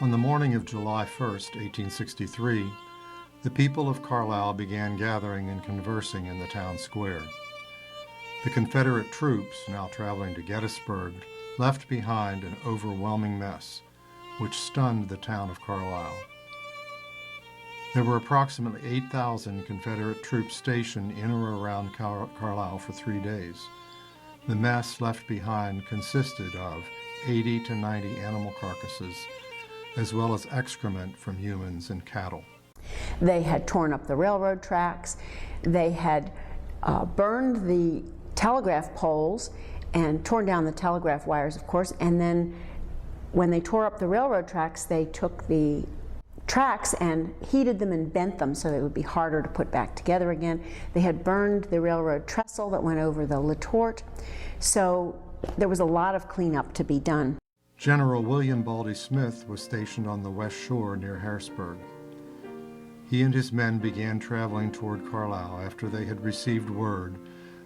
On the morning of July 1st, 1863, the people of Carlisle began gathering and conversing in the town square. The Confederate troops, now traveling to Gettysburg, left behind an overwhelming mess, which stunned the town of Carlisle. There were approximately 8,000 Confederate troops stationed in or around Carlisle for 3 days. The mess left behind consisted of 80 to 90 animal carcasses, as well as excrement from humans and cattle. They had torn up the railroad tracks. They had burned the telegraph poles and torn down the telegraph wires, of course, and then when they tore up the railroad tracks, they took the tracks and heated them and bent them so they would be harder to put back together again. They had burned the railroad trestle that went over the Letort, so there was a lot of cleanup to be done. General William Baldy Smith was stationed on the west shore near Harrisburg. He and his men began traveling toward Carlisle after they had received word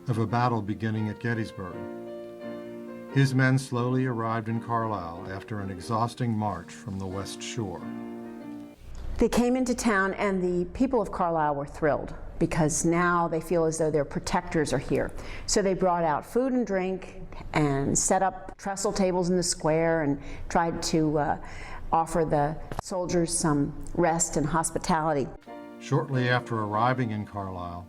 of a battle beginning at Gettysburg. His men slowly arrived in Carlisle after an exhausting march from the west shore. They came into town and the people of Carlisle were thrilled because now they feel as though their protectors are here. So they brought out food and drink and set up trestle tables in the square and tried to offer the soldiers some rest and hospitality. Shortly after arriving in Carlisle,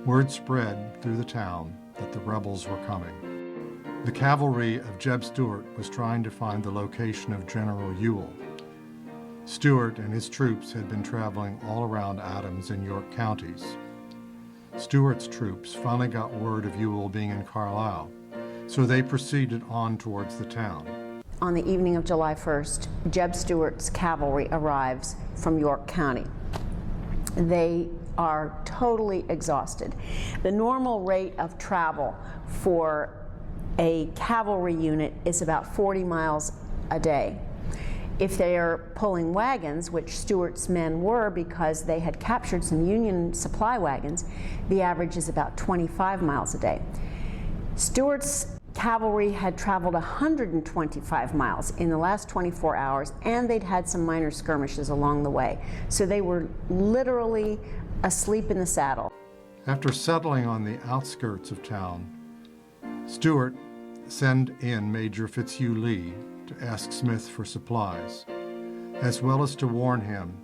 word spread through the town that the rebels were coming. The cavalry of Jeb Stuart was trying to find the location of General Ewell. Stuart and his troops had been traveling all around Adams and York counties. Stuart's troops finally got word of Ewell being in Carlisle, so they proceeded on towards the town. On the evening of July 1st, Jeb Stuart's cavalry arrives from York County. They are totally exhausted. The normal rate of travel for a cavalry unit is about 40 miles a day. If they are pulling wagons, which Stuart's men were because they had captured some Union supply wagons, the average is about 25 miles a day. Stuart's cavalry had traveled 125 miles in the last 24 hours, and they'd had some minor skirmishes along the way. So they were literally asleep in the saddle. After settling on the outskirts of town, Stuart sent in Major Fitzhugh Lee to ask Smith for supplies, as well as to warn him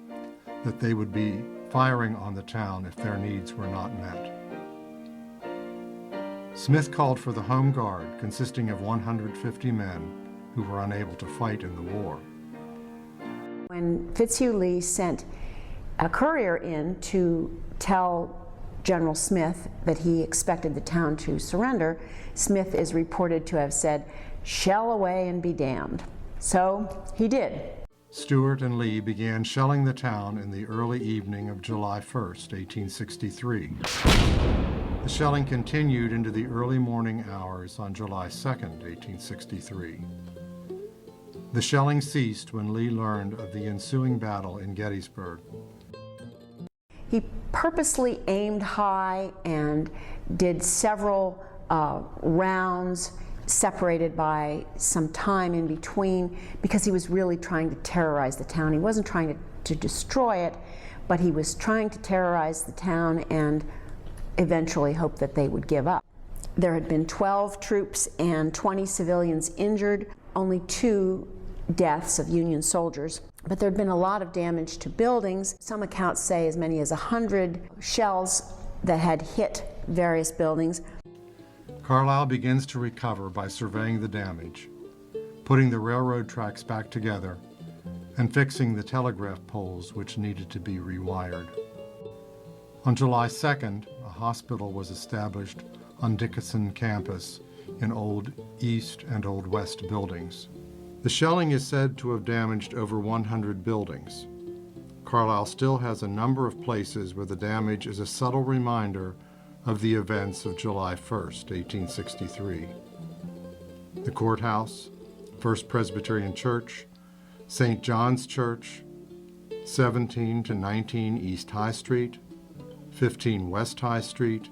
that they would be firing on the town if their needs were not met. Smith called for the Home Guard, consisting of 150 men who were unable to fight in the war. When Fitzhugh Lee sent a courier in to tell General Smith that he expected the town to surrender, Smith is reported to have said, "Shell away and be damned." So he did. Stuart and Lee began shelling the town in the early evening of July 1st, 1863. The shelling continued into the early morning hours on July 2nd, 1863. The shelling ceased when Lee learned of the ensuing battle in Gettysburg. He purposely aimed high and did several rounds separated by some time in between because he was really trying to terrorize the town. He wasn't trying to destroy it, but he was trying to terrorize the town and eventually hope that they would give up. There had been 12 troops and 20 civilians injured, only 2 deaths of Union soldiers. But there had been a lot of damage to buildings. Some accounts say as many as 100 shells that had hit various buildings. Carlisle begins to recover by surveying the damage, putting the railroad tracks back together, and fixing the telegraph poles which needed to be rewired. On July 2nd, a hospital was established on Dickinson campus in Old East and Old West buildings. The shelling is said to have damaged over 100 buildings. Carlisle still has a number of places where the damage is a subtle reminder of the events of July 1st, 1863. The courthouse, First Presbyterian Church, St. John's Church, 17 to 19 East High Street, 15 West High Street,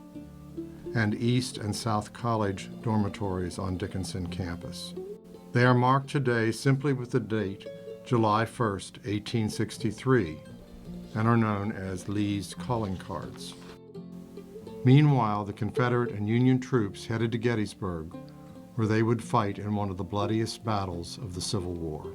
and East and South College dormitories on Dickinson campus. They are marked today simply with the date July 1st, 1863, and are known as Lee's calling cards. Meanwhile, the Confederate and Union troops headed to Gettysburg, where they would fight in one of the bloodiest battles of the Civil War.